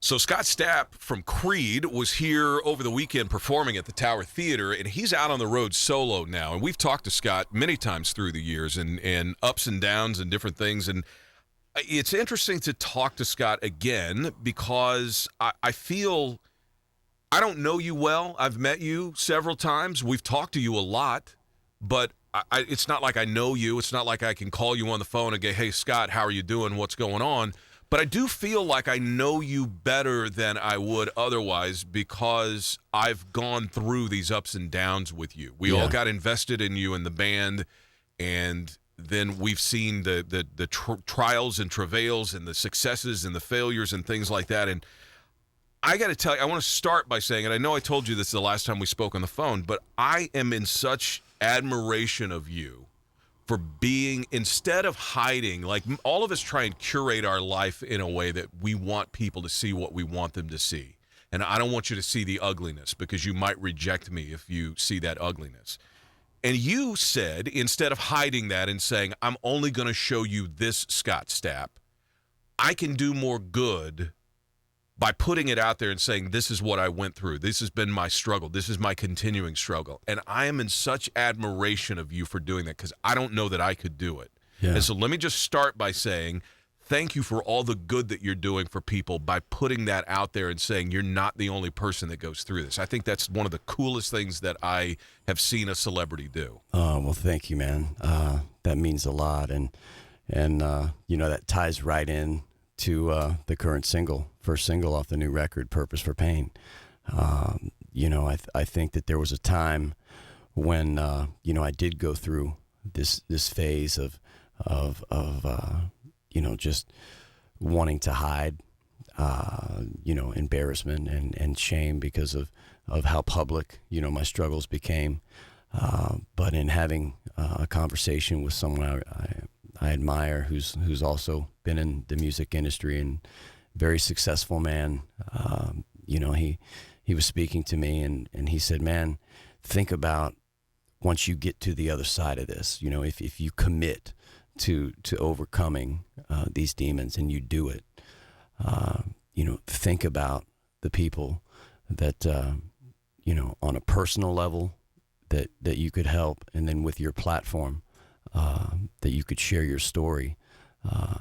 So Scott Stapp from Creed was here over the weekend performing at the Tower Theater, and he's out on the road solo now. And we've talked to Scott many times through the years and ups and downs and different things. And it's interesting to talk to Scott again because I feel I don't know you well. I've met you several times. We've talked to you a lot, but it's not like I know you. It's not like I can call you on the phone and go, hey, Scott, how are you doing? What's going on? But I do feel like I know you better than I would otherwise because I've gone through these ups and downs with you. We all got invested in you in the band, and then we've seen the trials and travails and the successes and the failures and things like that. And I got to tell you, I want to start by saying, and I know I told you this the last time we spoke on the phone, but I am in such admiration of you for being, instead of hiding, like all of us try and curate our life in a way that we want people to see what we want them to see. And I don't want you to see the ugliness because you might reject me if you see that ugliness. And you said, instead of hiding that and saying, I'm only going to show you this Scott Stapp, I can do more good by putting it out there and saying, this is what I went through. This has been my struggle. This is my continuing struggle. And I am in such admiration of you for doing that because I don't know that I could do it. Yeah. And so let me just start by saying thank you for all the good that you're doing for people by putting that out there and saying you're not the only person that goes through this. I think that's one of the coolest things that I have seen a celebrity do. Oh, well, thank you, man. That means a lot. And you know, that ties right in to the current first single off the new record, Purpose for Pain. You know, I think that there was a time when, you know, I did go through this phase of you know, just wanting to hide, you know, embarrassment and shame because of how public, you know, my struggles became. But in having a conversation with someone I admire, who's also been in the music industry and very successful man. You know, he was speaking to me and he said, man, think about once you get to the other side of this, you know, if you commit to overcoming these demons and you do it, you know, think about the people that, you know, on a personal level that you could help, and then with your platform, that you could share your story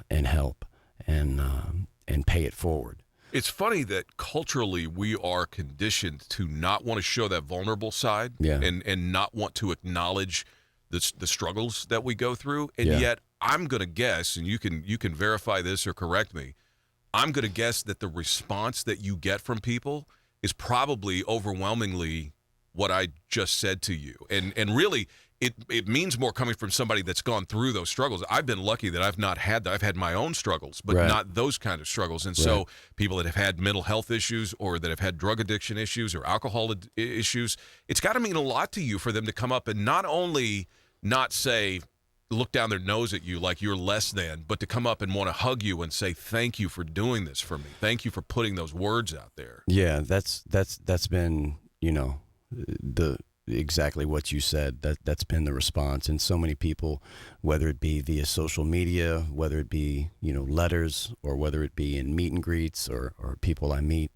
and help and pay it forward. It's funny that culturally we are conditioned to not want to show that vulnerable side and not want to acknowledge the struggles that we go through. And yet I'm going to guess, and you can verify this or correct me, I'm going to guess that the response that you get from people is probably overwhelmingly what I just said to you. And really, it means more coming from somebody that's gone through those struggles. I've been lucky that I've not had that. I've had my own struggles, but not those kind of struggles. And so people that have had mental health issues or that have had drug addiction issues or alcohol issues, it's got to mean a lot to you for them to come up and not only not say, look down their nose at you like you're less than, but to come up and want to hug you and say, thank you for doing this for me. Thank you for putting those words out there. Yeah, that's been, you know, exactly what you said. That's been the response. And so many people, whether it be via social media, whether it be, you know, letters, or whether it be in meet and greets or people I meet,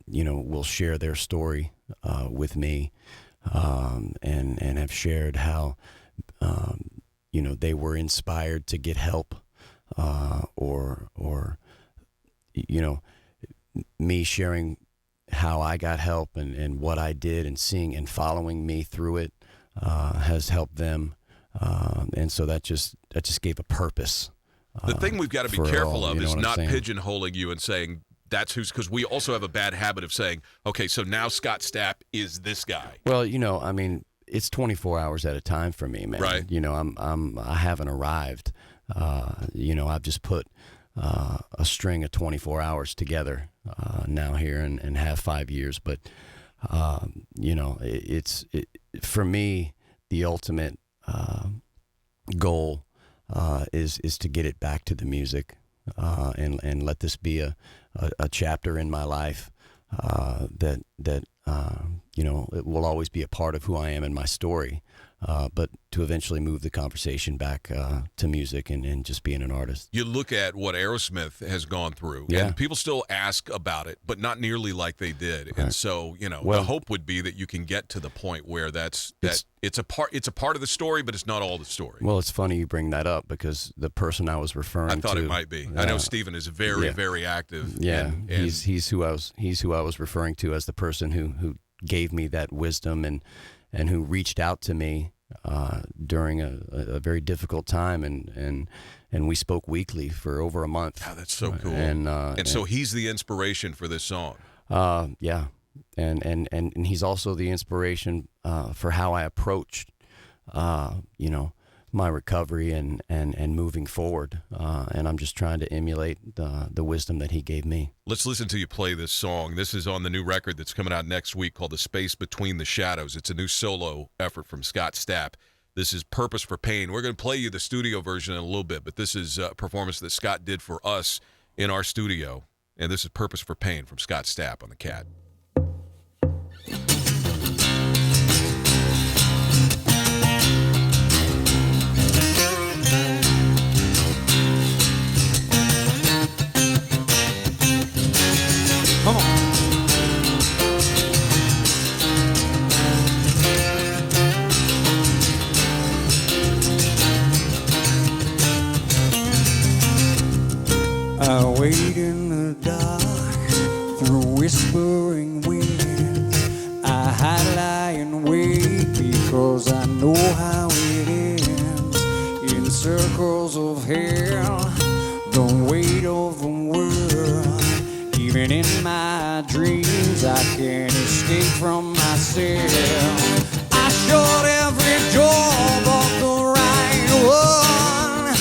you know, will share their story with me, and have shared how, you know, they were inspired to get help, or you know, me sharing how I got help and what I did, and seeing and following me through it has helped them, and so that just gave a purpose. The thing we've got to be careful of is not pigeonholing you and saying that's who's, because we also have a bad habit of saying, okay, so now Scott Stapp is this guy. Well, you know, I mean, it's 24 hours at a time for me, man. Right. You know, I haven't arrived. You know, I've just put a string of 24 hours together now here and have 5 years. But, you know, it's for me, the ultimate goal is to get it back to the music, and let this be a chapter in my life that you know, it will always be a part of who I am and my story. but to eventually move the conversation back to music and just being an artist. You look at what Aerosmith has gone through, and people still ask about it, but not nearly like they did. Right. And so, the hope would be that you can get to the point where it's a part of the story, but it's not all the story. Well, it's funny you bring that up because the person I was referring to, I thought it might be. I know Steven is very, very active. Yeah, and he's who I was referring to as the person who gave me that wisdom and who reached out to me during a very difficult time, and we spoke weekly for over a month. Oh, that's so cool. And so he's the inspiration for this song. Yeah, and he's also the inspiration for how I approached, my recovery and moving forward. And I'm just trying to emulate the wisdom that he gave me. Let's listen to you play this song. This is on the new record that's coming out next week called The Space Between the Shadows. It's a new solo effort from Scott Stapp. This is Purpose for Pain. We're going to play you the studio version in a little bit, but this is a performance that Scott did for us in our studio. And this is Purpose for Pain from Scott Stapp on the KATT. Come on. I wait in the dark through whispering winds. I hide, lie, and wait because I know how it ends. In circles of hell, the weight of the world. Even in my dreams, I can't escape from myself. I shut every door but the right one.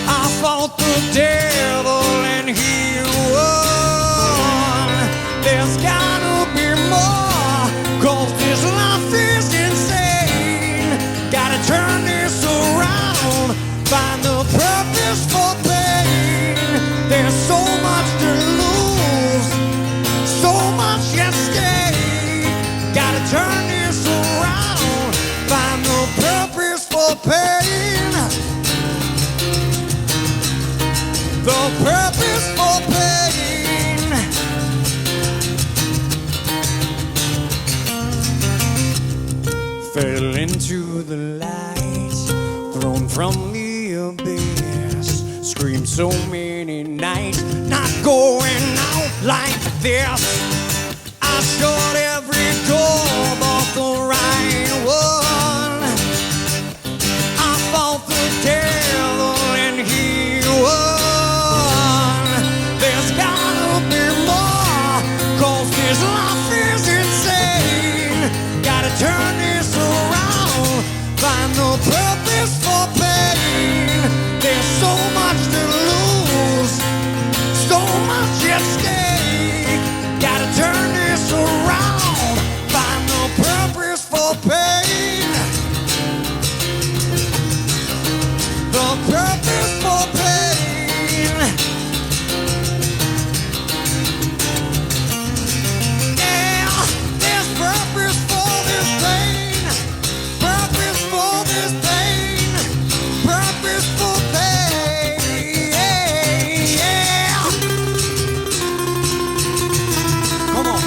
I fought the devil and he won. There's gotta be more, 'cause this life is insane. Gotta turn this around, find the purpose for pain. There's so much to lose, so much at stake. Gotta turn this around, find the purpose for pain. The purpose for pain. Fell into the light, thrown from the abyss. Screamed so many nights, not going out like this. I shut every door but the right one. I fought the devil and he won. There's gotta be more, 'cause this life is insane. Gotta turn this around, find the purpose for pain. There's so much to lose, so much at stake. Gotta turn this around, find the purpose for pain. The purpose for pain. Yeah, there's purpose for this pain. Purpose for this pain. Purpose for pain. Yeah. Come on.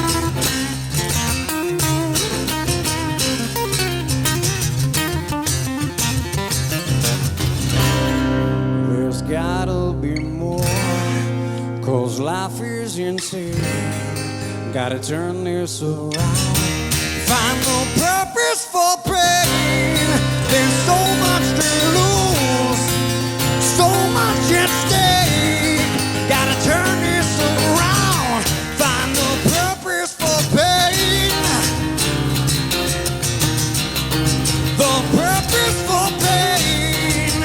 There's gotta be more, 'cause life is insane. Gotta turn this around, find the purpose for pain. There's so much to lose, so much at stake. Gotta turn this around, find the purpose for pain. The purpose for pain.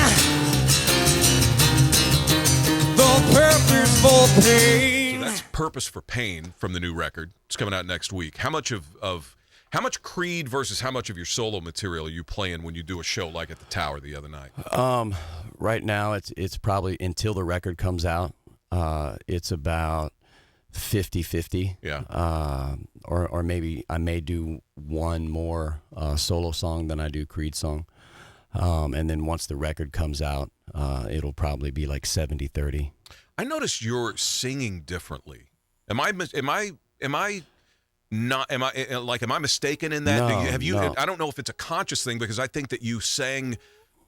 The purpose for pain. That's Purpose for Pain from the new record. It's coming out next week. How much how much Creed versus how much of your solo material are you playing when you do a show like at the Tower the other night? Right now, it's probably until the record comes out. It's about 50-50. Yeah. Or maybe I may do one more solo song than I do Creed song. And then once the record comes out, it'll probably be like 70-30. I noticed you're singing differently. Am I mistaken in that? No. I don't know if it's a conscious thing, because I think that you sang,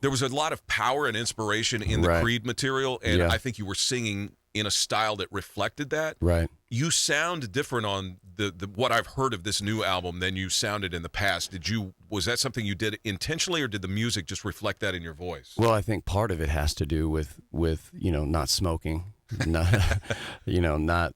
there was a lot of power and inspiration in the Right. Creed material, and Yeah. I think you were singing in a style that reflected that. Right. You sound different on the what I've heard of this new album than you sounded in the past. Was that something you did intentionally, or did the music just reflect that in your voice? Well, I think part of it has to do with not smoking, not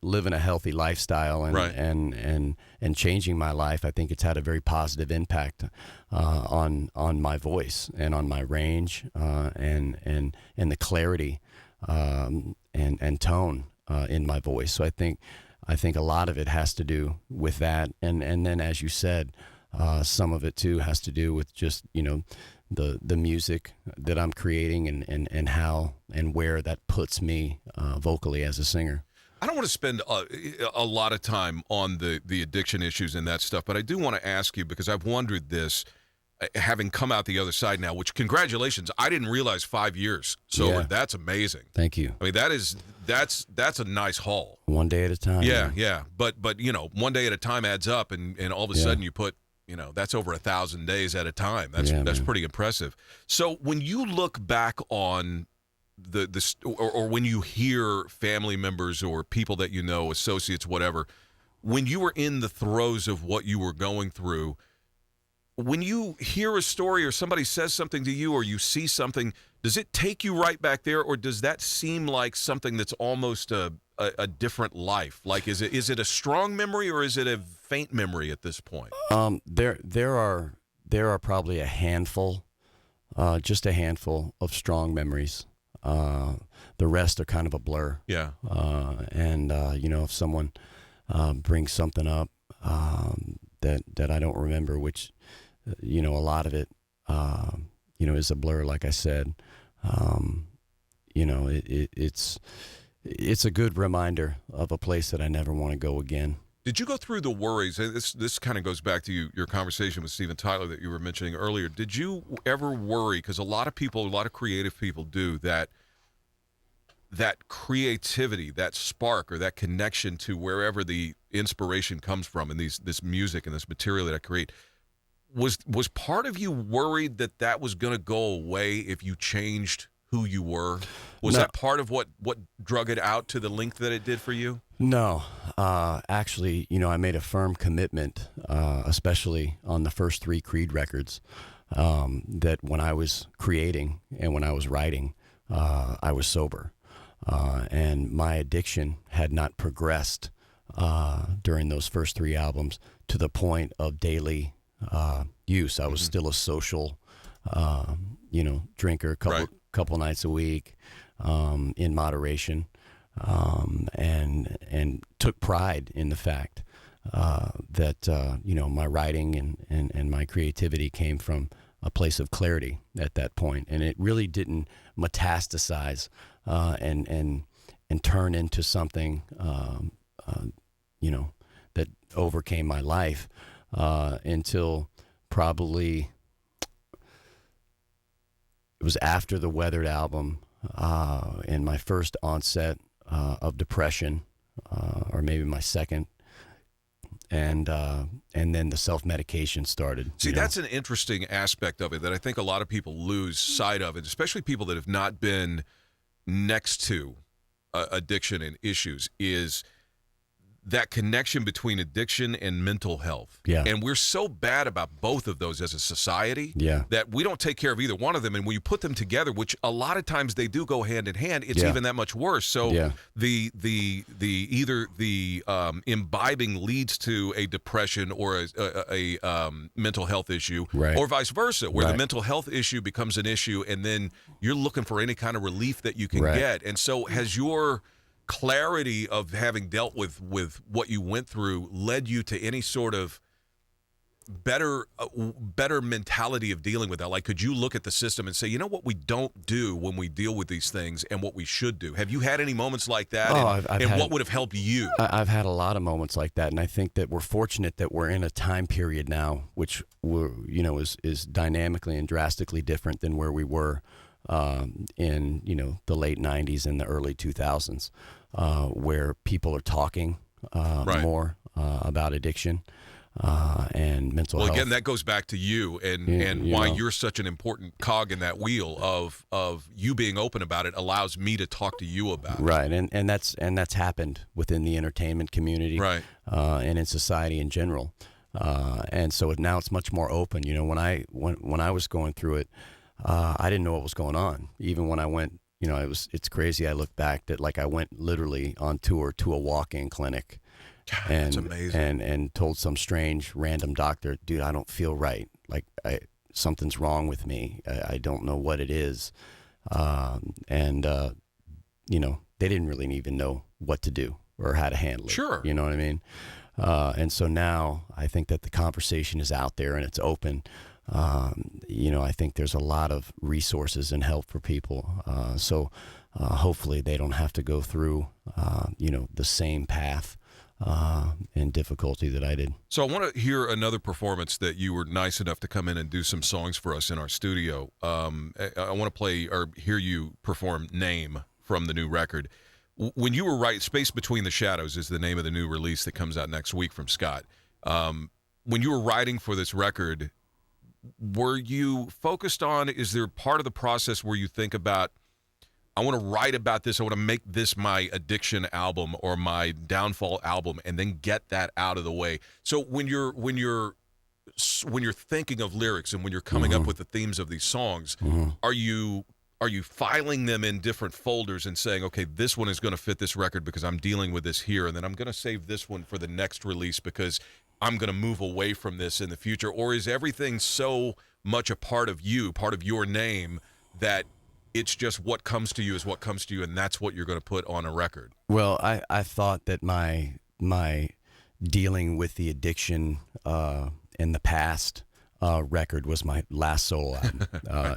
living a healthy lifestyle and Right. and changing my life. I think it's had a very positive impact on my voice and on my range and the clarity and tone in my voice. So I think a lot of it has to do with that, and then, as you said, some of it too has to do with just the music that I'm creating and how and where that puts me vocally as a singer. I don't want to spend a lot of time on the addiction issues and that stuff, but I do want to ask you, because I've wondered this, having come out the other side now, which, congratulations, I didn't realize 5 years sober. Yeah. That's amazing. Thank you. I mean, that's a nice haul. One day at a time. Yeah. But one day at a time adds up, and all of a sudden you put, that's over 1,000 days at a time. That's man. pretty impressive. So when you look back on or when you hear family members or people that associates, whatever, when you were in the throes of what you were going through, when you hear a story or somebody says something to you or you see something, does it take you right back there, or does that seem like something that's almost a different life? Like, is it a strong memory, or is it a faint memory at this point? There are probably just a handful of strong memories. The rest are kind of a blur. Yeah. And if someone brings something up that I don't remember, which a lot of it is a blur, like I said. It's a good reminder of a place that I never want to go again. Did you go through the worries? And this kind of goes back to your conversation with Steven Tyler that you were mentioning earlier. Did you ever worry? Because a lot of creative people do that creativity, that spark, or that connection to wherever the inspiration comes from, and this music and this material that I create. Was part of you worried that was going to go away if you changed who you were? Was No. that part of what drug it out to the length that it did for you? No, actually, I made a firm commitment, especially on the first 3 Creed records, that when I was creating and when I was writing, I was sober. And my addiction had not progressed during those first 3 albums to the point of daily use. I was still a social, drinker, couple nights a week, in moderation, and took pride in the fact that my writing and my creativity came from a place of clarity at that point, and it really didn't metastasize and turn into something that overcame my life until probably it was after the Weathered album and my first onset of depression, or maybe my second, and then the self-medication started. See, that's an interesting aspect of it that I think a lot of people lose sight of, and especially people that have not been next to addiction and issues, is that connection between addiction and mental health. Yeah. And we're so bad about both of those as a society that we don't take care of either one of them. And when you put them together, which a lot of times they do go hand in hand, it's even that much worse. So the either the imbibing leads to a depression or a mental health issue, or vice versa, where the mental health issue becomes an issue, and then you're looking for any kind of relief that you can get. And so has your clarity of having dealt with what you went through led you to any sort of better mentality of dealing with that? Like, could you look at the system and say, you know what we don't do when we deal with these things and what we should do? Have you had any moments like that? And what would have helped you? I've had a lot of moments like that, and I think that we're fortunate that we're in a time period now which is dynamically and drastically different than where we were in the late 90s and the early 2000s, where people are talking more about addiction and mental health. Well, again, that goes back to you and why you're such an important cog in that wheel of you being open about it allows me to talk to you about it. Right, and that's happened within the entertainment community, right, and in society in general. And so now it's much more open. When I was going through it, I didn't know what was going on. Even when I went, it's crazy. I look back that like I went literally on tour to a walk-in clinic. And, that's amazing. And told some strange random doctor, dude, I don't feel right. Like something's wrong with me. I don't know what it is. They didn't really even know what to do or how to handle it. Sure. You know what I mean? And so now I think that the conversation is out there and it's open. I think there's a lot of resources and help for people. So hopefully they don't have to go through, the same path and difficulty that I did. So I want to hear another performance that you were nice enough to come in and do some songs for us in our studio. I want to play or hear you perform Name from the new record. When you were writing, Space Between the Shadows is the name of the new release that comes out next week from Scott. When you were writing for this record, were you focused on, is there part of the process where you think about, I want to write about this, I want to make this my addiction album or my downfall album, and then get that out of the way? So when you're thinking of lyrics and when you're coming up with the themes of these songs, are you filing them in different folders and saying, okay, this one is going to fit this record because I'm dealing with this here, and then I'm going to save this one for the next release because I'm going to move away from this in the future? Or is everything so much a part of you, part of your name, that it's just what comes to you is what comes to you, and that's what you're going to put on a record? Well, I thought that my dealing with the addiction in the past record was my last solo album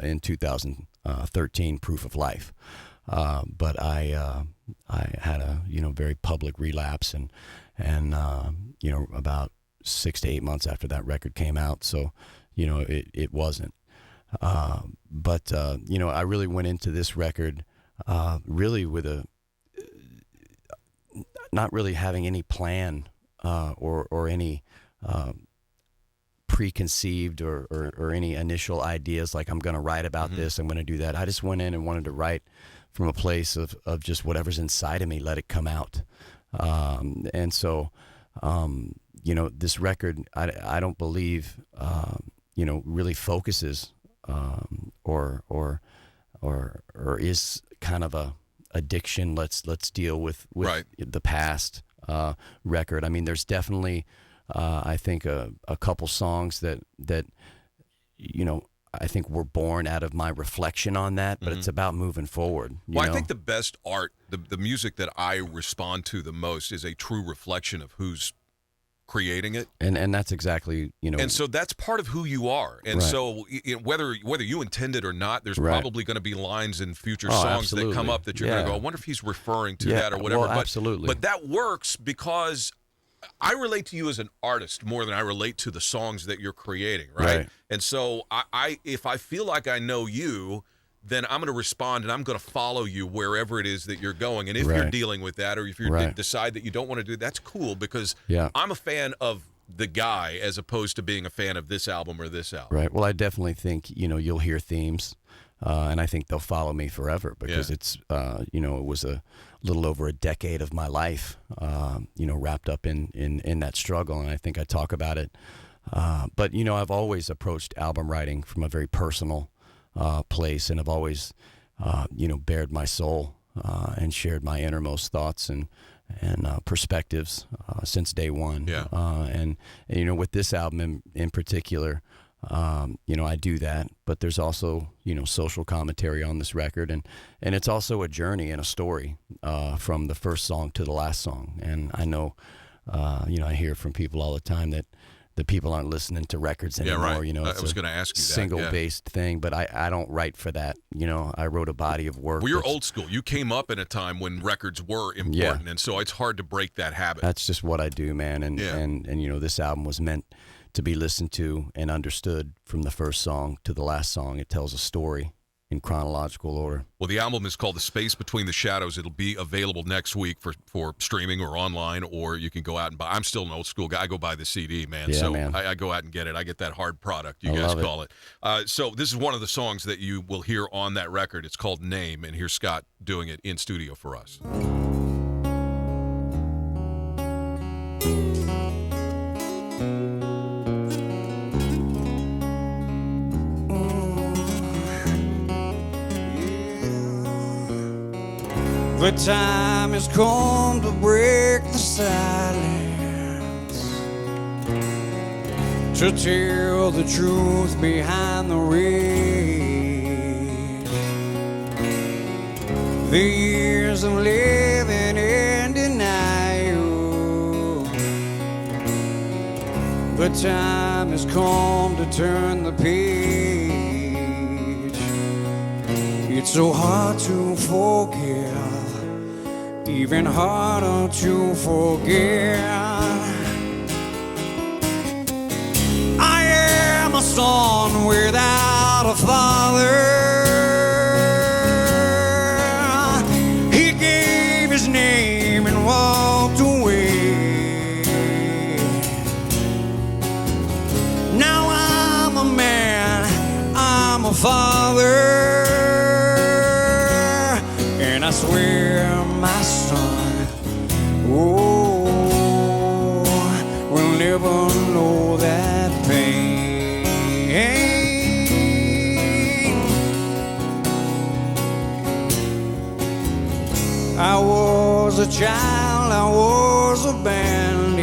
in 2013, Proof of Life. But I had a very public relapse, and about 6 to 8 months after that record came out, so it wasn't. But I really went into this record really with not really having any plan or any preconceived or any initial ideas like I'm going to write about this, I'm going to do that. I just went in and wanted to write from a place of just whatever's inside of me, let it come out. And so, this record, I don't believe, really focuses or is kind of a addiction. Let's deal with right. the past record. I mean, there's definitely I think a couple songs that I think were born out of my reflection on that, but it's about moving forward. Well, I think the best art, the music that I respond to the most, is a true reflection of who's creating it, and that's exactly and so that's part of who you are, and right. So whether you intend it or not, there's right. probably going to be lines in future songs absolutely. that come up that you're going to go, I wonder if he's referring to that or whatever. Well, absolutely. But that works because I relate to you as an artist more than I relate to the songs that you're creating, right? And so if I feel like I know you, then I'm going to respond and I'm going to follow you wherever it is that you're going. And if you're dealing with that, or if you decide that you don't want to do it, that's cool, because I'm a fan of the guy as opposed to being a fan of this album or this album. Right. Well, I definitely think, you'll hear themes, and I think they'll follow me forever, because it's, it was a little over a decade of my life, wrapped up in that struggle. And I think I talk about it. But, I've always approached album writing from a very personal place, and I've always, bared my soul and shared my innermost thoughts and perspectives since day one. Yeah. And with this album in particular, I do that, but there's also, social commentary on this record, and it's also a journey and a story from the first song to the last song. And I know, I hear from people all the time that the people aren't listening to records anymore. Yeah, right. You know, I was going to ask you that. Single-based thing, but I don't write for that. You know, I wrote a body of work. Well, you're old school. You came up in a time when records were important, and so it's hard to break that habit. That's just what I do, man. And you know, this album was meant to be listened to and understood from the first song to the last song. It tells a story in chronological order. Well, the album is called The Space Between the Shadows. It'll be available next week for streaming or online, or you can go out and buy. I'm still an old school guy. I go buy the CD, man. Yeah, so man. I go out and get it. I get that hard product, you I guys love call it. So this is one of the songs that you will hear on that record. It's called Name, and here's Scott doing it in studio for us. The time has come to break the silence, to tell the truth behind the rage. The years of living in denial, the time has come to turn the page. It's so hard to forget, even harder to forget. I am a son without a father. He gave his name and walked away. Now I'm a man, I'm a father, and I swear my son, oh, will never know that pain. I was a child, I was abandoned,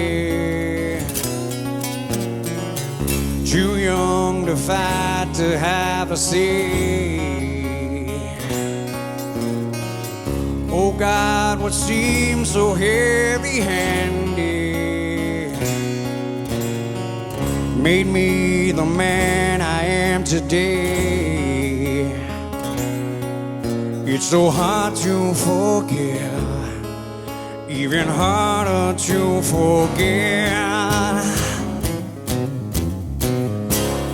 too young to fight, to have a say. Oh God, what seems so heavy-handed made me the man I am today. It's so hard to forget, even harder to forget.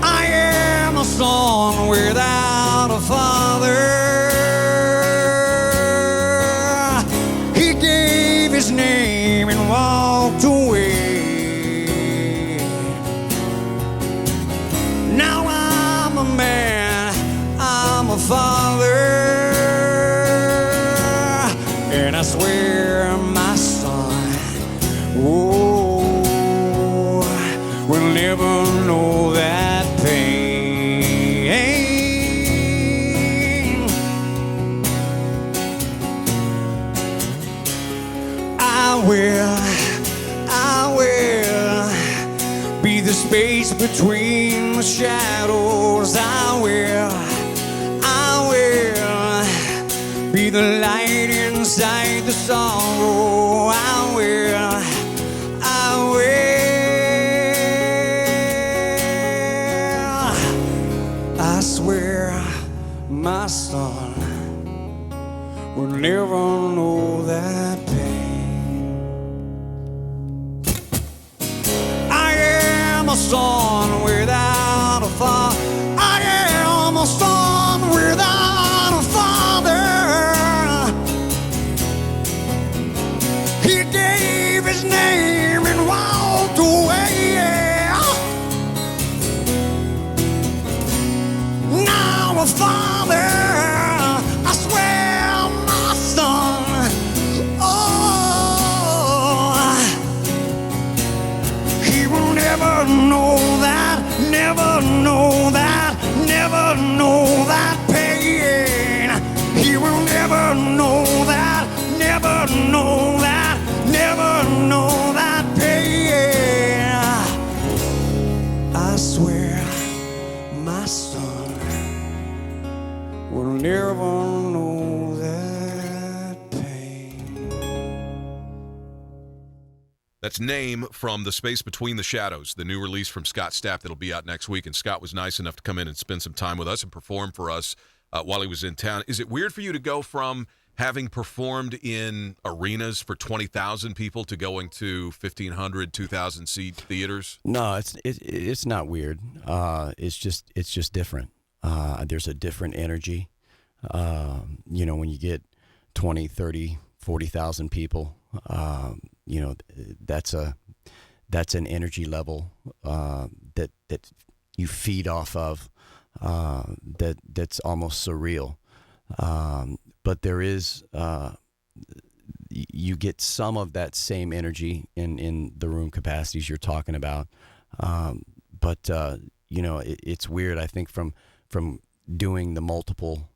I am a son without a father. His name and walked away. Now I'm a man, I'm a father, and I swear my son, oh, will never know that pain. I will be the space between the shadows. I will be the light inside the sorrow. I will I swear my son will never know that pain. A son without a father. I am a son without a father. He gave his name and walked away. Now a father, I swear my son, oh, he will never know that, never know that, never know that pain. He will never know that, never know that, never know that pain. I swear my son will never know. That's Name from The Space Between the Shadows, the new release from Scott Stapp that'll be out next week. And Scott was nice enough to come in and spend some time with us and perform for us while he was in town. Is it weird for you to go from having performed in arenas for 20,000 people to going to 1,500, 2,000 seat theaters? No, it's not weird. It's just different. There's a different energy. When you get 20, 30, 40,000 people, that's an energy level that you feed off of. That's almost surreal. But there is, you get some of that same energy in the room capacities you're talking about. But it's weird. I think from doing the multiple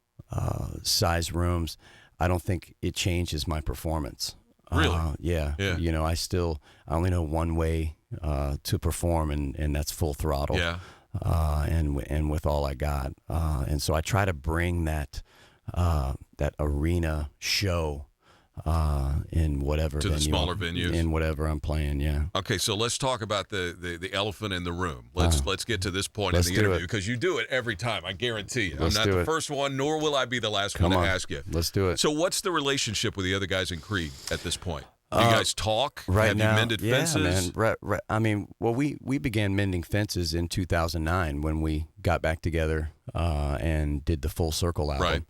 size rooms, I don't think it changes my performance. Really? Yeah. I only know one way to perform, and that's full throttle. Yeah. And with all I got. And so I try to bring that arena show in whatever to venue, the smaller venues, in whatever I'm playing. Yeah. Okay, so let's talk about the elephant in the room. Let's get to this point in let's the do interview, it. because you do it every time. I guarantee you. Let's I'm not do the it. first one, nor will I be the last Come one on. to ask you. Let's do it. So, what's the relationship with the other guys in Creed at this point? Do you guys talk? Right Have now, you mended fences? man. Right. I mean, well, we began mending fences in 2009 when we got back together and did the Full Circle album,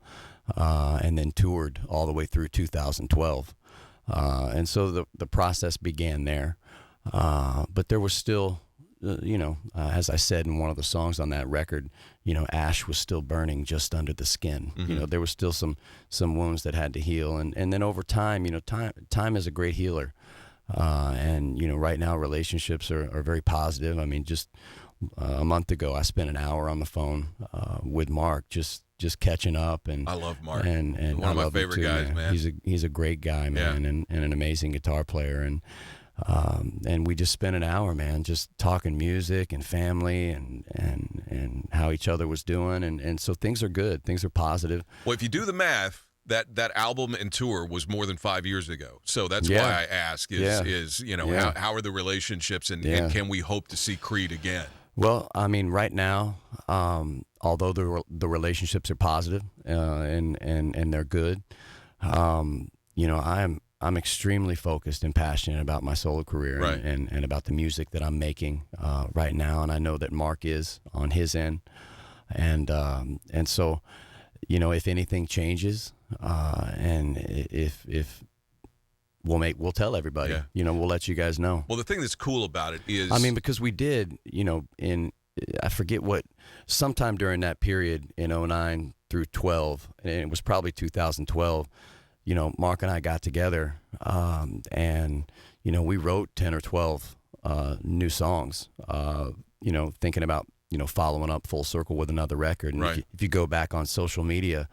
and then toured all the way through 2012. And so the process began there, but there was still, as I said in one of the songs on that record, ash was still burning just under the skin. Mm-hmm. There was still some wounds that had to heal, and then over time, time is a great healer, and right now relationships are very positive. I mean, just a month ago, I spent an hour on the phone with Mark, just catching up, and I love Mark. and one I of my love him favorite too, guys, man. He's a great guy, man, and an amazing guitar player, and we just spent an hour, man, just talking music and family and how each other was doing, and so things are good, things are positive. Well, if you do the math, that album and tour was more than 5 years ago. So that's Yeah. why I ask is Yeah. how are the relationships, and can we hope to see Creed again? Well, I mean, right now, although the relationships are positive and they're good, I'm extremely focused and passionate about my solo career, Right. and about the music that I'm making right now, and I know that Mark is on his end, and so, if anything changes, and if we'll tell everybody, Yeah. we'll let you guys know. Well, the thing that's cool about it is, I mean, because we did, I forget sometime during that period in 2009 through 12, and it was probably 2012, Mark and I got together, and, we wrote 10 or 12 new songs, thinking about, following up Full Circle with another record. And Right. if you go back on social media,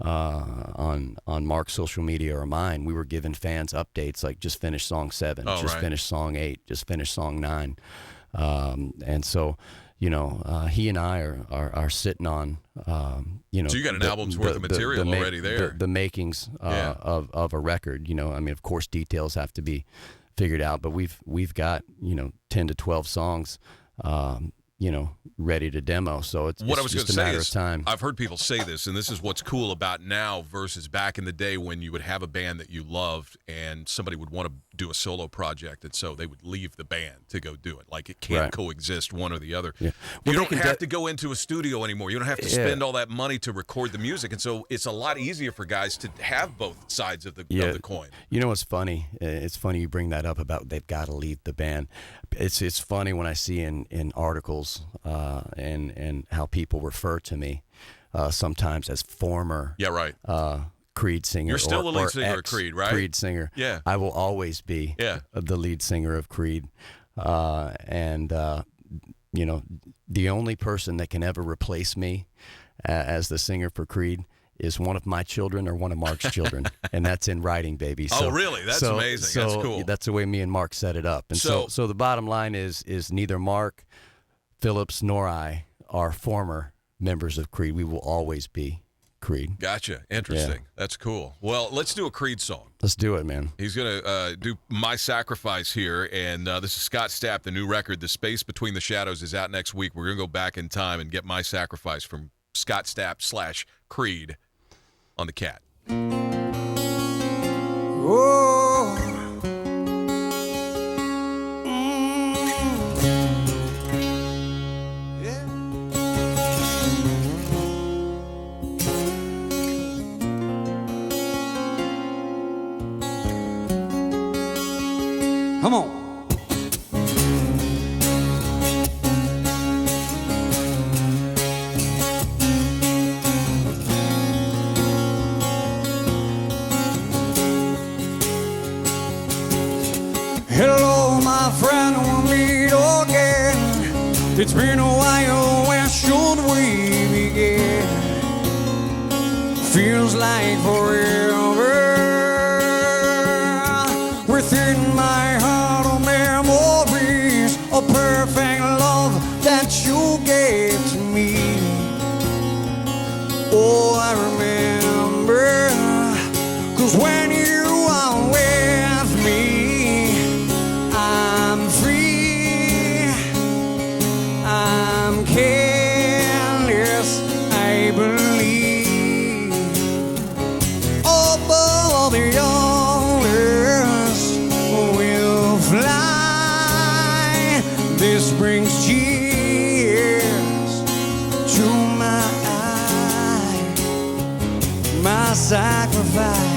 on Mark's social media or mine, we were giving fans updates like just finished song 7, Oh, just right. finished song 8, just finished song 9, and so he and I are sitting on So you got an album's worth of material already there. the makings Yeah. of a record. I mean, of course, details have to be figured out, but we've got 10 to 12 songs. Ready to demo. So it's what I was going just to a say matter is, of time. I've heard people say this, and this is what's cool about now versus back in the day when you would have a band that you loved and somebody would want to do a solo project, and so they would leave the band to go do it. Like, it can't Right. coexist, one or the other. Yeah. You Well, don't they can have to go into a studio anymore. You don't have to spend all that money to record the music, and so it's a lot easier for guys to have both sides of the coin. What's funny? It's funny you bring that up about they've got to leave the band. It's funny when I see in articles and how people refer to me sometimes as former Yeah, right. Creed singer. You're still or the lead singer of ex Creed, right? Creed singer. Yeah. I will always be the lead singer of Creed. And the only person that can ever replace me as the singer for Creed is one of my children or one of Mark's children, and that's in writing, baby. Oh, really? That's amazing. That's cool. That's the way me and Mark set it up. And so the bottom line is neither Mark Phillips nor I are former members of Creed. We will always be Creed. Gotcha. Interesting. That's cool. Well, let's do a Creed song. Let's do it, man. He's going to do My Sacrifice here, and this is Scott Stapp, the new record, The Space Between the Shadows, is out next week. We're going to go back in time and get My Sacrifice from Scott Stapp / Creed on the KATT. Oh. Yeah. Come on. Hello, my friend, we'll meet again. It's been a while, where should we begin? Feels like forever. Within my heart are memories of perfect love that you gave to me. Oh, I remember, 'cause when you are with me, I'm free, I'm careless, I believe. Above the others will fly. This brings tears to my eye. My sacrifice.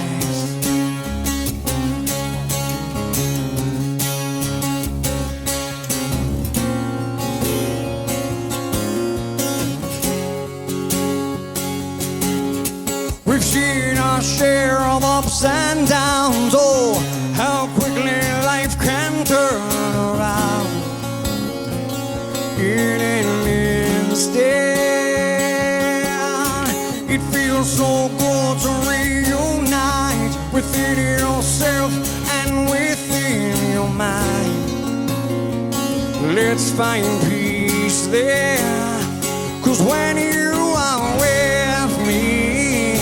We've seen our share of ups and downs. Oh, how quickly life can turn around in an instant. It feels so good to reunite within yourself and within your mind. Let's find peace there, 'cause when you are with me,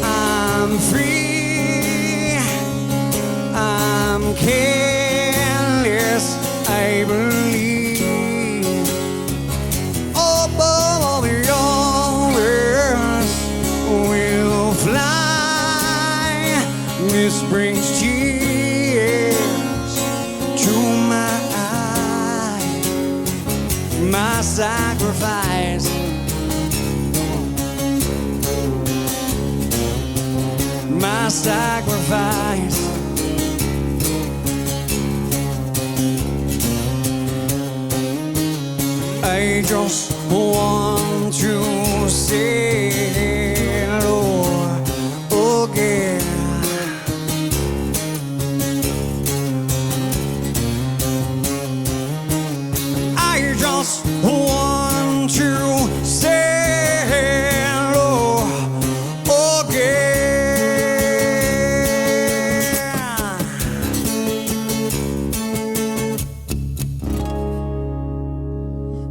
I'm free, I'm careless, I believe. Above the others will fly. This brings tears to my eye. My sacrifice. My sacrifice. I just want to say, Lord, again. I just want to say, Lord, again.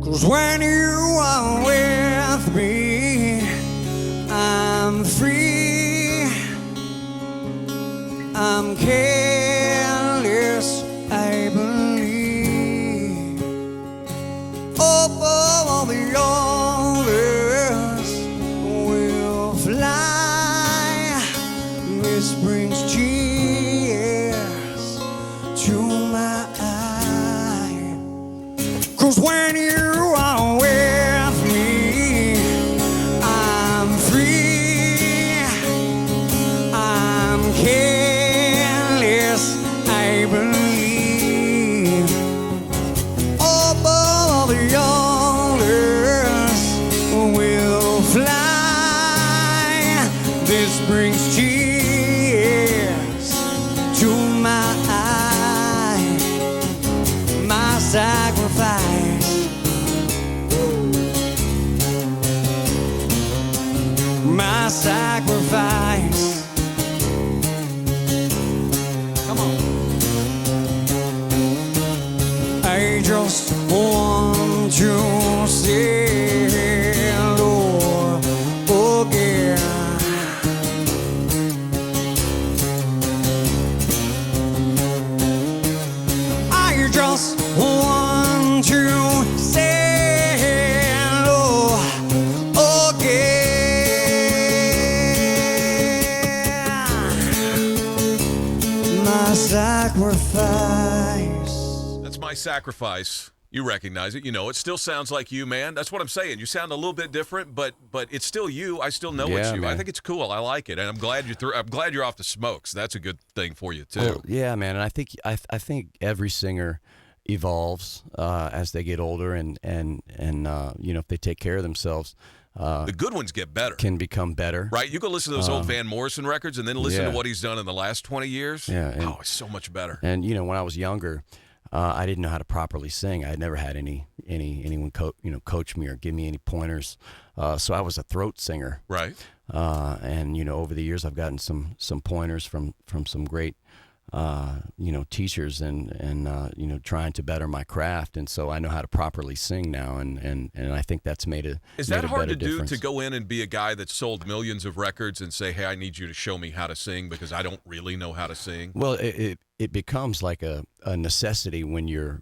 'Cause when you are with me, I'm free, I'm careless, I believe. Above the others will fly. This brings tears to my eye. 'Cause when you are with me, I'm free, I'm careless, I believe. Above the others will fly. This brings tears to my eye. My sacrifice. My sacrifice. Come on. I just want to say, Lord, again. sacrifice. That's My Sacrifice. You recognize it. You know, it still sounds like you, man. That's what I'm saying. You sound a little bit different, but it's still you. I still know it's you. Man. I think it's cool. I like it, and I'm glad you're off the smokes. That's a good thing for you too. Well, yeah, man. And I think every singer evolves as they get older, and you know, if they take care of themselves, the good ones get better. Can become better. Right? You go listen to those old Van Morrison records, and then listen yeah. to what he's done in the last 20 years. Yeah, it's so much better. And you know, when I was younger, I didn't know how to properly sing. I had never had anyone coach me or give me any pointers. So I was a throat singer. Right. And you know, over the years, I've gotten some pointers from some great teachers and you know, trying to better my craft, and so I know how to properly sing now, and I think that's made a Is that hard to difference. do, to go in and be a guy that sold millions of records and say, hey, I need you to show me how to sing because I don't really know how to sing? Well, it becomes like a necessity when you're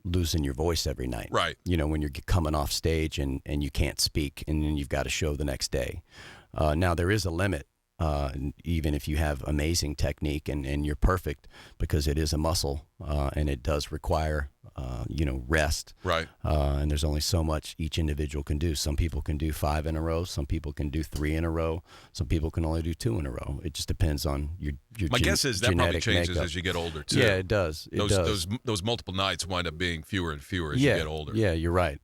losing your voice every night. Right. You know, when you're coming off stage and you can't speak, and then you've got to show the next day. Now there is a limit. Even if you have amazing technique and you're perfect, because it is a muscle and it does require rest. Right. And there's only so much each individual can do. Some people can do 5 in a row. Some people can do 3 in a row. Some people can only do 2 in a row. It just depends on your My guess is that probably changes makeup. as you get older too. Yeah, it does. Those multiple nights wind up being fewer and fewer as you get older. Yeah, you're right.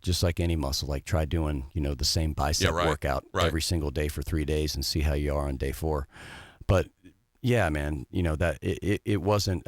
Just like any muscle, like try doing, the same bicep workout every single day for 3 days and see how you are on day 4. But yeah, man, that it wasn't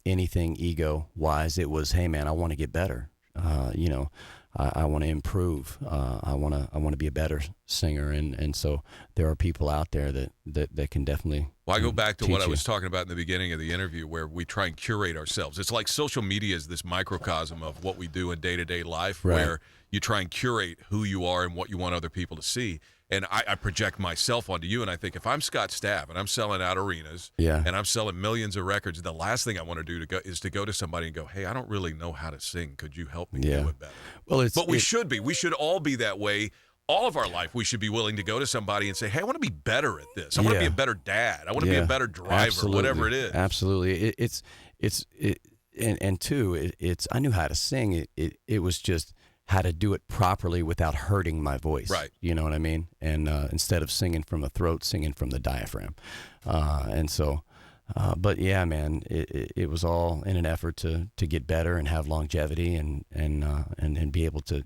anything ego wise. It was, hey man, I want to get better. I want to improve. I want to be a better singer, and so there are people out there that can definitely. Well, I go back to what I was you. talking about in the beginning of the interview, where we try and curate ourselves. It's like social media is this microcosm of what we do in day-to-day life, Right. where you try and curate who you are and what you want other people to see. And I project myself onto you, and I think if I'm Scott Stapp and I'm selling out arenas, Yeah. and I'm selling millions of records, the last thing I want to do is to go to somebody and go, hey, I don't really know how to sing. Could you help me do it better? Well, But we should be. We should all be that way. All of our life, we should be willing to go to somebody and say, hey, I want to be better at this. I want to be a better dad. I want to be a better driver, whatever it is. Absolutely. I knew how to sing. It was just how to do it properly without hurting my voice. Right. You know what I mean? And instead of singing from the throat, singing from the diaphragm. But yeah, man, it was all in an effort to get better and have longevity and be able to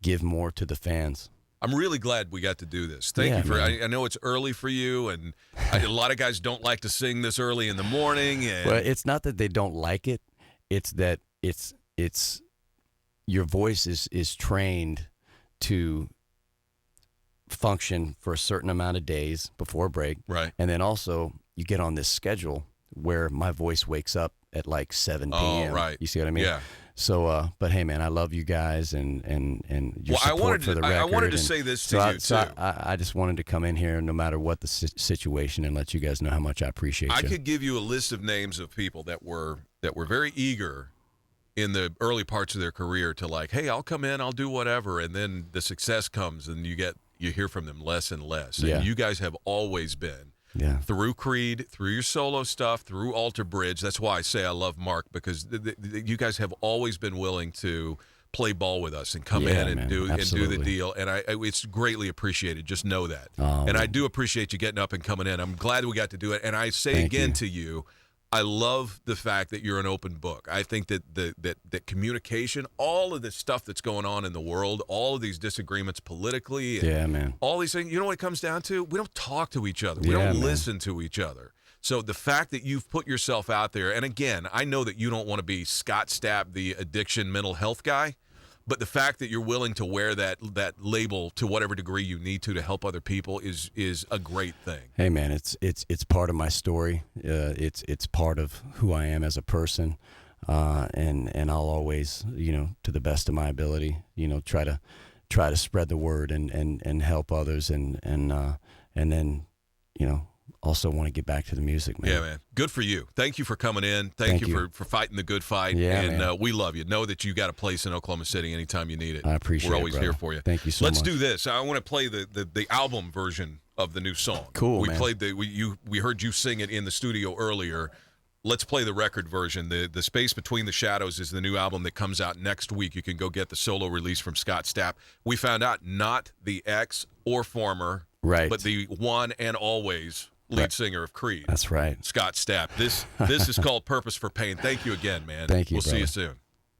give more to the fans. I'm really glad we got to do this. Thank you for. I know it's early for you, and a lot of guys don't like to sing this early in the morning. And well, it's not that they don't like it; it's that it's your voice is trained to function for a certain amount of days before a break, right? And then also you get on this schedule where my voice wakes up at like 7 p.m. Oh, right. You see what I mean? Yeah. So, but hey, man, I love you guys and your support for the record. I wanted to say this to you too. So I just wanted to come in here, no matter what the situation, and let you guys know how much I appreciate you. I could give you a list of names of people that were very eager in the early parts of their career to like, hey, I'll come in, I'll do whatever, and then the success comes, and you hear from them less and less. And you guys have always been. Yeah. Through Creed, through your solo stuff, through Alter Bridge. That's why I say I love Mark, because you guys have always been willing to play ball with us and come in and do the deal. And it's greatly appreciated. Just know that. And I do appreciate you getting up and coming in. I'm glad we got to do it. And I say to you, I love the fact that you're an open book. I think that that communication, all of this stuff that's going on in the world, all of these disagreements politically, and all these things, you know what it comes down to? We don't talk to each other. We don't listen to each other. So the fact that you've put yourself out there, and again, I know that you don't want to be Scott Stapp, the addiction mental health guy, but the fact that you're willing to wear that label to whatever degree you need to help other people is a great thing. Hey man, it's part of my story. It's part of who I am as a person, and I'll always, to the best of my ability, try to spread the word and help others, and then also want to get back to the music, man. Yeah, man. Good for you. Thank you for coming in. Thank you for fighting the good fight. Yeah, and we love you. Know that you got a place in Oklahoma City anytime you need it. I appreciate it. We're always brother. here for you. Thank you so much. Let's do this. I want to play the album version of the new song. Cool, We man. played we heard you sing it in the studio earlier. Let's play the record version. The Space Between the Shadows is the new album that comes out next week. You can go get the solo release from Scott Stapp. We found out not the ex or former, Right. but the one and always lead singer of Creed. That's right. Scott Stapp. This is called Purpose for Pain. Thank you again, man. Thank you, We'll see you brother. soon.